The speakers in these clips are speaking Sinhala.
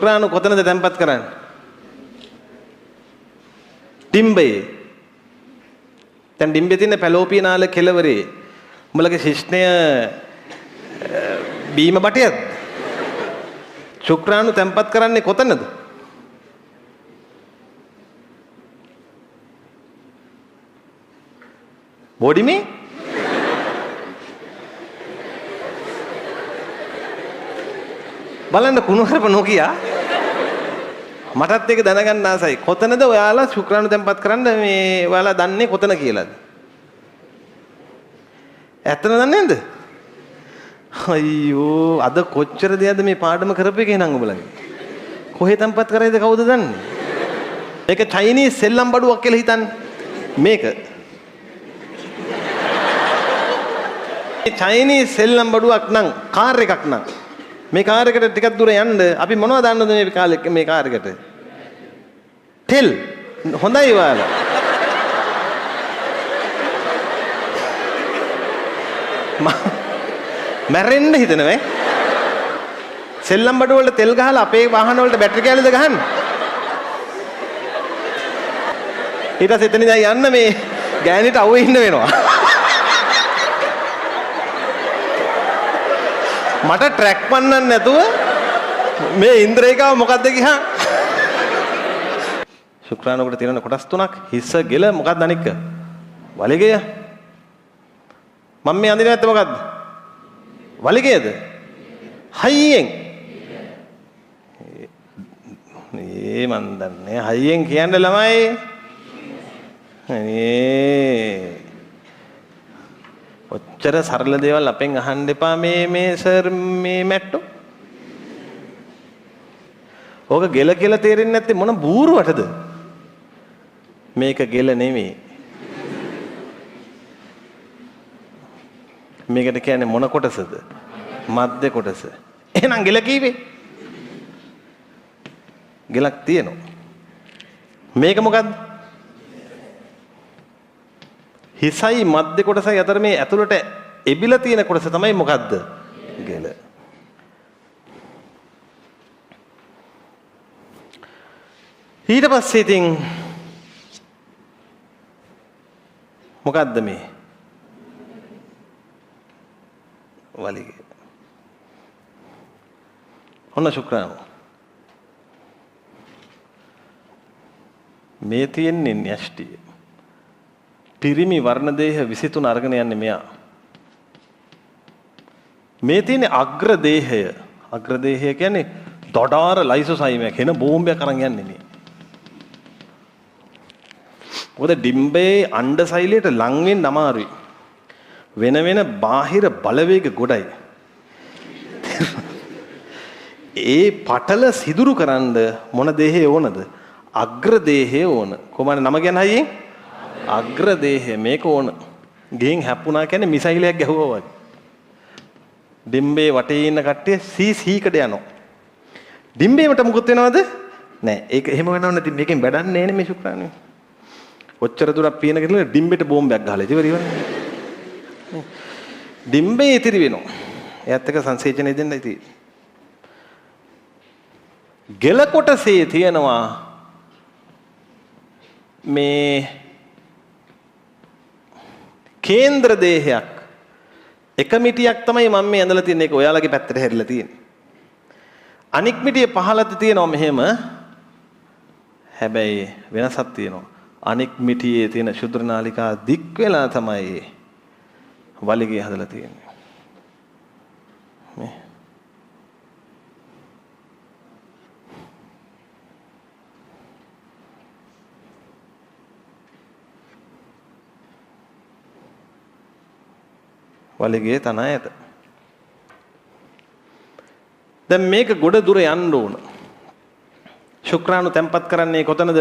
ශුක්‍රාණු කොතනද තැන්පත් කරන්නේ? ඩිම්බයේ. දැන් ඩිම්බයේ තියෙන පැලෝපිය නාල කෙළවරේ උඹලගේ ශිෂ්ණය බීම බටයද? ශුක්‍රාණු තැන්පත් කරන්නේ කොතනද? බොඩිමේ? බලන්න කුණුහරුප නොකිය මටත් ඒක දැනගන්න ආසයි. කොතනද ඔයාලා ශුක්‍රාණු තැන්පත් කරන්න මේ ඔයාලා දන්නේ කොතන කියලාද? ඇත්තද දන්නේ නැද්ද? අයියෝ අද කොච්චර දෙයක්ද මේ පාඩම කරපු එකේ නං ඔබලගේ. කොහේ තැන්පත් කරයිද කවුද දන්නේ? මේක චයිනීස් සෙල්ලම් බඩුවක් කියලා හිතන්නේ. මේක චයිනීස් සෙල්ලම් බඩුවක් නම් කාර් එකක් නම් මේ කාර් එකට ටිකක් දුර යන්න අපි මොනවද දාන්නද මේ කාලේ මේ කාර් එකට? තෙල්. හොඳයි ඔයාලා. මැරෙන්න හිතනවද? සෙල්ලම් බඩු වල තෙල් ගහලා අපේ වාහන වලට බැටරි කෑලිද ගහන්නේ? ඊට පස්සේ එතන ඉඳන් යන්න මේ ගෑණිට අවුවේ ඉන්න වෙනවා. මට ට්‍රැක් පන්නන්න නැතුව මේ ඉන්ද්‍රේකාව මොකද්ද ගියා? ශුක්‍රාණුකට තියෙන කොටස් තුනක් හිස ගෙල මොකක්ද අනික? වලිගය. මම මේ අඳින්නේ නැත්තේ මොකද්ද? වලිගයද? හයියෙන්. මන් දන්නේ හයියෙන් කියන්නේ ළමයි. ඔච්චර සරල දේවල් අපෙන් අහන්න එපා මේ සර් මේ මැට්ටෝ. ඕක ගෙල කියලා තේරෙන්නේ නැත්තේ මොන බූරුවටද? මේක ගෙල නෙමෙයි. මේකට කියන්නේ මොන කොටසද? මධ්‍ය කොටස. එහෙනම් ගෙල කීවේ? ගෙලක් තියෙනවා. මේක මොකද්ද? හිසයි මධ්‍ය කොටසයි අතර මේ ඇතුළට එබිලා තියෙන කොටස තමයි මොකද්ද? ගෙල. ඊට පස්සේ ඉතින් මොකද්ද මේ? වලිගය. ඔන්න ශුක්‍රාණු. මේ තියෙන්නේ න්‍යෂ්ටිය. පිරිමි වර්ණ දේහ 23 අරගෙන යන්නේ මෙයා. මේ තියෙන්නේ අග්‍ර දේහය. අග්‍ර දේහය කියන්නේ දොඩාර ලයිසෝසයිමයක් එන බෝම්බයක් අරන් යන්නේ මේ. මොකද ඩිම්බේ අණ්ඩ සෛලයට ලං වෙන්න අමාරුයි. වෙන වෙන බාහිර බලවේග ගොඩයි. ඒ පටල සිදුරු කරන්න මොන දේහය ඕනද? අග්‍ර දේහය ඕන. කොහමද නම කියන්නේ හයියෙන්? අග්‍ර දේහය මේක ඕන. ගෙන් හැප්පුණා කියන්නේ මිසයිලයක් ගැහුවා වගේ. ඩිම්බේ වටේ ඉන්න කට්ටිය සීකට යනවා. ඩිම්බේමට මුකුත් වෙනවද? නෑ. ඒක එහෙම වෙනව නැති මේකෙන් වැඩන්නේ නෑනේ මේ ශුක්‍රාණු. ඔච්චර දුරක් පීන කියලා ඩිම්බෙට බෝම්බයක් ගහලා ඉවරයි. ඩිම්බේ ඉතිරි වෙනවා. එයත් එක සංසේචනය දෙන්නයි තියෙන්නේ. ගෙල කොටසේ තියෙනවා මේ කේන්ද්‍ර දේහයක්. එක මිටියක් තමයි මම මේ ඇඳලා තියෙන්නේ. ඒක ඔයාලගේ පැත්තට හැරිලා තියෙන්නේ. අනික් මිටිය පහළට තියෙනවා මෙහෙම. හැබැයි වෙනසක් තියෙනවා. අනික් මිටියේ තියෙන ශුද්‍ර නාලිකා දික් වෙලා තමයි වලිගය හදලා තියෙන්නේ. මේ වලිගයේ තන ඇත. දැන් මේක ගොඩ දුර යන්න ඕන. ශුක්‍රාණු තැන්පත් කරන්නේ කොතනද?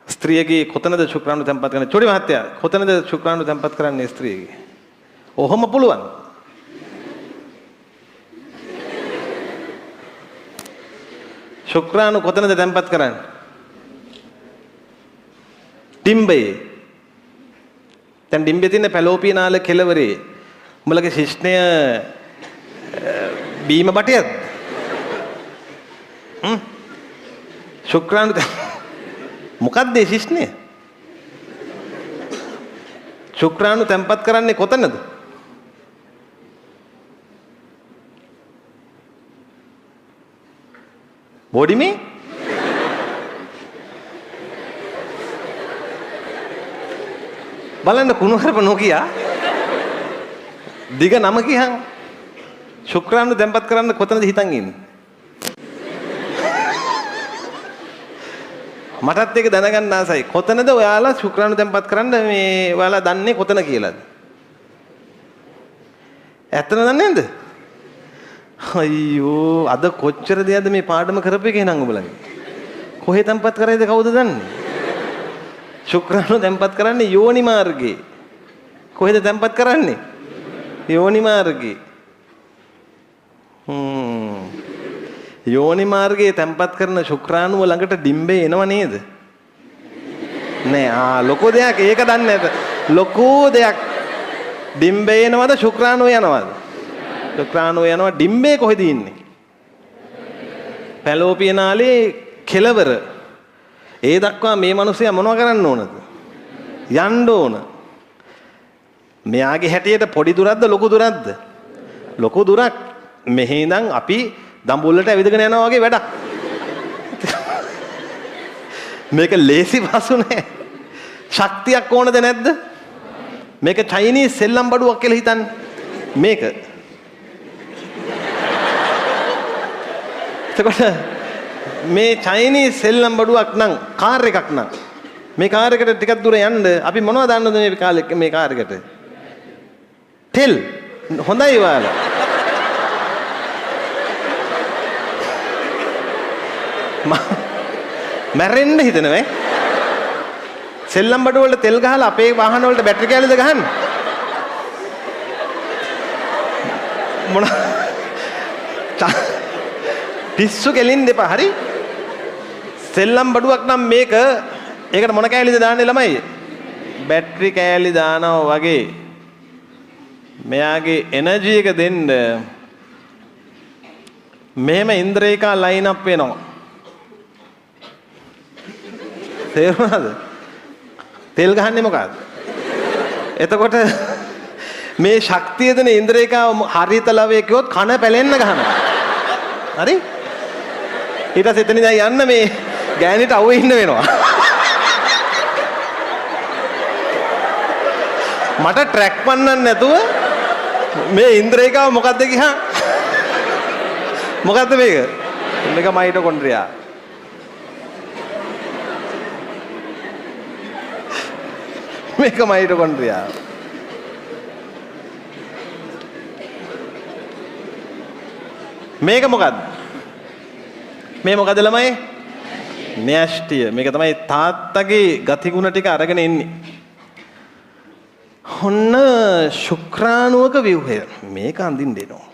ස්ත්‍රියගේ කොතනද ශුක්‍රාණු තැන්පත් කරන්නේ? චොඩි මහත්තයා කොතනද ශුක්‍රාණු තැන්පත් කරන්නේ ස්ත්‍රියගේ? ඔහොම පුළුවන්. ශුක්‍රාණු කොතනද තැන්පත් කරන්නේ? ඩිම්බයේ. දැන් ඩිම්බේ තියෙන පැලෝපිය නාල කෙළවරේ උඹලගේ ශිෂ්ණය බීම බටයද? ශුක්‍රාණු මොකක්ද ඒ ශිෂ්ණය? ශුක්‍රාණු තැම්පත් කරන්නේ කොතනද? බොඩිමේ? බලන්න කුණු කරප නොකිය. දිග නම කියහන් ශුක්‍රාණු තැම්පත් කරන්න කොතනද හිතන් ඉන්නේ? මටත් ඒක දැනගන්න ආසයි. කොතනද ඔයාලා ශුක්‍රාණු තැම්පත් කරන්න මේ ඔයාලා දන්නේ කොතන කියලාද? ඇත්තද දන්නේ නැද්ද? අයියෝ අද කොච්චර දෙයක්ද මේ පාඩම කරපේකේ නම් ඔබලගේ. කොහෙ තැම්පත් කරයිද කවුද දන්නේ? ශුක්‍රාණු තැම්පත් කරන්නේ යෝනි මාර්ගේ. කොහෙද තැම්පත් කරන්නේ? යෝනි මාර්ගේ. යෝනි මාර්ගයේ තැම්පත් කරන ශුක්‍රාණුව ළඟට ඩිම්බේ එනව නේද? නෑ ලොකෝ දෙයක් ඒක දන්නේ නැත. ලොකෝ දෙයක් ඩිම්බේ එනවද ශුක්‍රාණුව යනවද? ශුක්‍රාණුව යනවා. ඩිම්බේ කොහෙද ඉන්නේ? පැලෝපියනාලේ කෙලවර. ඒ දක්වා මේ මිනිස්සයා මොනව කරන්න ඕනද? යන්න ඕන. මෙයාගේ හැටියට පොඩි දුරක්ද ලොකු දුරක්ද? ලොකු දුරක්. මෙහි ඉඳන් අපි දඹුල්ලට ඇවිදගෙන යනවා වගේ වැඩක්. මේක ලේසි පහසු නෑ. ශක්තියක් ඕනද නැද්ද? මේක චයිනීස් සෙල්ලම් බඩුවක් කියලා හිතන්නේ. මේක. එතකොට මේ චයිනීස් සෙල්ලම් බඩුවක් නම් කාර් එකක් නම් මේ කාර් එකට ටිකක් දුර යන්න අපි මොනවද දාන්නද මේ කාර් එකට? තෙල්. හොඳයි ඔයාලා. මැරෙන්න හිතනවද? සෙල්ලම් බඩු වලට තෙල් ගහලා අපේ වාහන වලට බැටරි කෑලිද ගහන්නේ? මොන පිස්සු කෙලින්න එපා. හරි? සෙල්ලම් බඩුවක් නම් මේක. ඒකට මොන කෑලිද දාන්නේ ළමයි? බැටරි කෑලි දානවා වගේ. මෙයාගේ එනර්ජි එක දෙන්න මෙහෙම ඉන්ද්‍රේකා ලයින් අප් වෙනවා. තේරුණාද? තෙල් ගහන්නේ මොකද්ද? එතකොට මේ ශක්තිය දෙන ඉන්ද්‍රේකාව හරිත ලවයේ කිව්වොත් කන පැලෙන්න ගහනවා. හරි? ඊට පස්සේ එතන ඉඳන් යන්න මේ ගෑනිට අවුවේ ඉන්න වෙනවා. මට ට්‍රැක් පන්නන්න නැතුව මේ ඉන්ද්‍රේකාව මොකද්ද ගියා? මොකද්ද මේක? මේක මයිටොකොන්ඩ්‍රියා. මේක මයිටොකොන්ඩ්‍රියා. මේක මොකද්ද? මේ මොකද ළමයි? න්‍යෂ්ටිය. මේක තමයි තාත්තගේ ගතිගුණ ටික අරගෙන ඉන්නේ. ඔන්න ශුක්‍රාණුවක ව්‍යුහය. මේක අඳින්න දෙනවා.